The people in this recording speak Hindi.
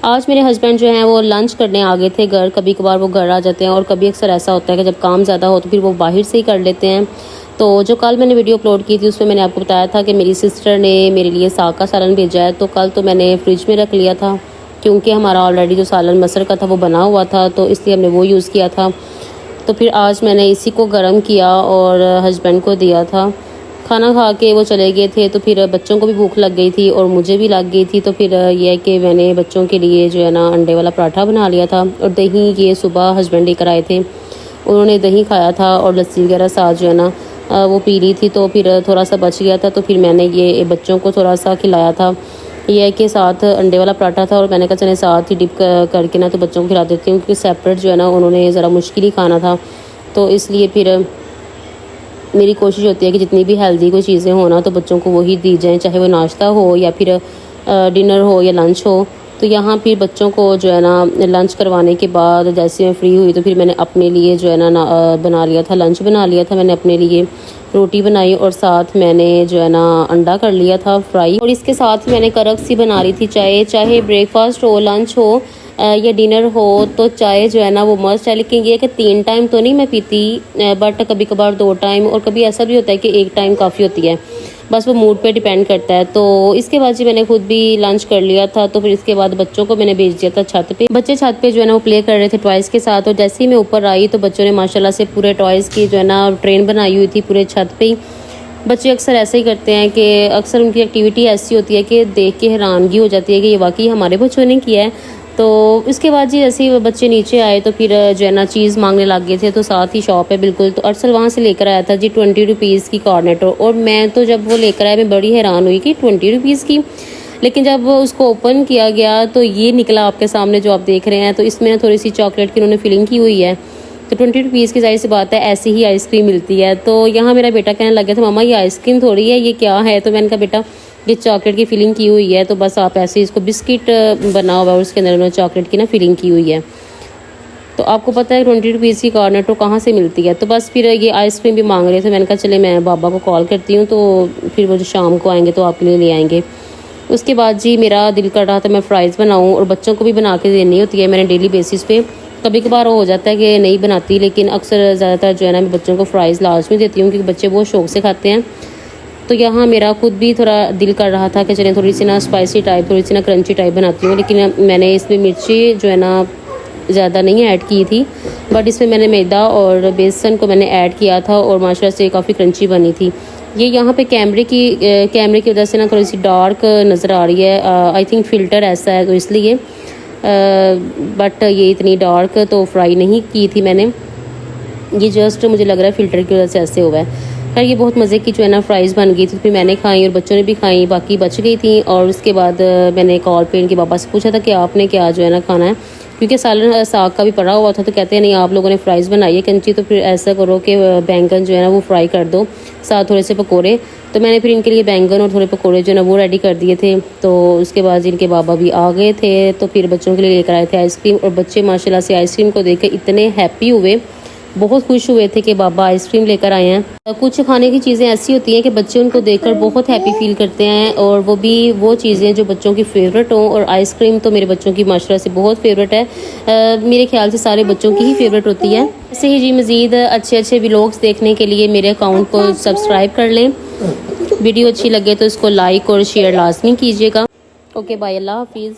आज मेरे हस्बैंड जो हैं वो लंच करने आ गए थे घर। कभी कभार वो घर आ जाते हैं और कभी अक्सर ऐसा होता है कि जब काम ज़्यादा हो तो फिर वो बाहर से ही कर लेते हैं। तो जो कल मैंने वीडियो अपलोड की थी उसमें मैंने आपको बताया था कि मेरी सिस्टर ने मेरे लिए साग का सालन भेजा है। तो कल तो मैंने फ्रिज में रख लिया था क्योंकि हमारा ऑलरेडी जो सालन मसर का था वो बना हुआ था, तो इसलिए हमने वो यूज़ किया था। तो फिर आज मैंने इसी को गर्म किया और हस्बैंड को दिया था। खाना खा के वो चले गए थे तो फिर बच्चों को भी भूख लग गई थी और मुझे भी लग गई थी। तो फिर यह है कि मैंने बच्चों के लिए जो है ना अंडे वाला पराठा बना लिया था और दही ये सुबह हस्बैंड लेकर आए थे, उन्होंने दही खाया था और लस्सी वगैरह साथ जो है ना वो पी ली थी। तो फिर थोड़ा सा बच गया था तो फिर मैंने ये बच्चों को थोड़ा सा खिलाया था। यह है कि साथ अंडे वाला पराठा था और मैंने कहा चले साथ ही डिप करके ना तो बच्चों को खिला देती हूँ, क्योंकि सेपरेट जो है ना उन्होंने ज़रा मुश्किल ही खाना था। तो इसलिए फिर मेरी कोशिश होती है कि जितनी भी हेल्दी कोई चीज़ें हो ना तो बच्चों को वही दी जाएँ, चाहे वो नाश्ता हो या फिर डिनर हो या लंच हो। तो यहाँ फिर बच्चों को जो है ना लंच करवाने के बाद जैसे मैं फ्री हुई तो फिर मैंने अपने लिए जो है ना बना लिया था, लंच बना लिया था मैंने अपने लिए। रोटी बनाई और साथ मैंने जो है ना अंडा कर लिया था फ्राई, और इसके साथ ही मैंने करक सी बना रही थी चाय। चाहे ब्रेकफास्ट हो, लंच हो या डिनर हो तो चाय जो है ना वो मस्ट है। लेकिन ये कि 3 टाइम तो नहीं मैं पीती, बट कभी कभार 2 टाइम, और कभी ऐसा भी होता है कि 1 टाइम काफ़ी होती है। बस वो मूड पे डिपेंड करता है। तो इसके बाद जी मैंने खुद भी लंच कर लिया था। तो फिर इसके बाद बच्चों को मैंने भेज दिया था छत पे। बच्चे छत पे जो है ना वो प्ले कर रहे थे टॉयज़ के साथ, और जैसे ही मैं ऊपर आई तो बच्चों ने माशाल्लाह से पूरे टॉयज़ की जो है ना ट्रेन बनाई हुई थी पूरे छत पे ही। बच्चे अक्सर ऐसे ही करते हैं कि अक्सर उनकी एक्टिविटी ऐसी होती है कि देख के हैरानगी हो जाती है कि ये वाकई हमारे बच्चों ने किया है। तो इसके बाद जी जैसे ही बच्चे नीचे आए तो फिर जो है ना चीज़ मांगने लग गए थे। तो साथ ही शॉप है बिल्कुल, तो अरसल वहाँ से लेकर आया था जी 20 रुपीज़ की कॉर्नेटो। और मैं तो जब वो लेकर आया मैं बड़ी हैरान हुई कि 20 रुपीज़ की, लेकिन जब उसको ओपन किया गया तो ये निकला आपके सामने जो आप देख रहे हैं। तो इसमें ना थोड़ी सी चॉकलेट की उन्होंने फिलिंग की हुई है। तो 20 रुपीज़ की जाहिर सी बात है ऐसी ही आइसक्रीम मिलती है। तो यहाँ मेरा बेटा कहने लग गया था मामा ये आइसक्रीम थोड़ी है, ये क्या है। तो मैंने कहा बेटा ये चॉकलेट की फिलिंग की हुई है, तो बस आप ऐसे इसको बिस्किट बना हुआ है और उसके अंदर उन्होंने चॉकलेट की ना फिलिंग की हुई है। तो आपको पता है 20 रुपीज़ की कॉर्नेटो कहाँ से मिलती है। तो बस फिर ये आइसक्रीम भी मांग रहे थे। मैंने कहा चले मैं बाबा को कॉल करती हूँ तो फिर वो जो शाम को आएंगे तो आपके लिए ले आएंगे। उसके बाद जी मेरा दिल कर रहा था मैं फ़्राइज़ बनाऊँ, और बच्चों को भी बना के देनी होती है मैंने डेली बेसिस पे। कभी कभार हो जाता है कि नहीं बनाती, लेकिन अक्सर ज़्यादातर जो है ना मैं बच्चों को फ़्राइज़ लाजमी देती हूँ क्योंकि बच्चे बहुत शौक़ से खाते हैं। तो यहाँ मेरा खुद भी थोड़ा दिल कर रहा था कि चलें थोड़ी सी ना स्पाइसी टाइप, थोड़ी सी ना क्रंची टाइप बनाती हूँ। लेकिन मैंने इसमें मिर्ची जो है ना ज़्यादा नहीं ऐड की थी, बट इसमें मैंने मैदा और बेसन को मैंने ऐड किया था और माशाल्लाह से काफ़ी क्रंची बनी थी। ये यहाँ पे कैमरे की वजह से ना थोड़ी सी डार्क नज़र आ रही है। आई थिंक फ़िल्टर ऐसा है तो इसलिए, बट ये इतनी डार्क तो फ्राई नहीं की थी मैंने, ये जस्ट मुझे लग रहा है फ़िल्टर की वजह से ऐसे हुआ है। खैर ये बहुत मज़े की जो है ना फ़्राइज़ बन गई थी, फिर मैंने खाई और बच्चों ने भी खाई, बाकी बच गई थी। और उसके बाद मैंने कॉल पे इनके पापा से पूछा था कि आपने क्या जो है ना खाना है, क्योंकि सालन साग का भी पड़ा हुआ था। तो कहते हैं नहीं आप लोगों ने फ़्राइज़ बनाई है कंची, तो फिर ऐसा करो कि बैंगन जो है ना वो फ्राई कर दो, साथ थोड़े से पकोड़े। तो मैंने फिर इनके लिए बैंगन और थोड़े पकोड़े जो है ना वो रेडी कर दिए थे। तो उसके बाद इनके बाबा भी आ गए थे तो फिर बच्चों के लिए लेकर आए थे आइसक्रीम, और बच्चे माशाल्लाह से आइसक्रीम को देख कर इतने हैप्पी हुए, बहुत खुश हुए थे कि बाबा आइसक्रीम लेकर आए हैं। कुछ खाने की चीज़ें ऐसी होती हैं कि बच्चे उनको देखकर बहुत हैप्पी फील करते हैं, और वो भी वो चीज़ें जो बच्चों की फ़ेवरेट हों। और आइसक्रीम तो मेरे बच्चों की माशाल्लाह से बहुत फ़ेवरेट है, मेरे ख्याल से सारे बच्चों की ही फ़ेवरेट होती है। ऐसे ही जी मज़ीद अच्छे व्लॉग्स देखने के लिए मेरे अकाउंट को सब्सक्राइब कर लें। वीडियो अच्छी लगे तो इसको लाइक और शेयर लाजमी कीजिएगा। ओके बाय, अल्लाह हाफिज़।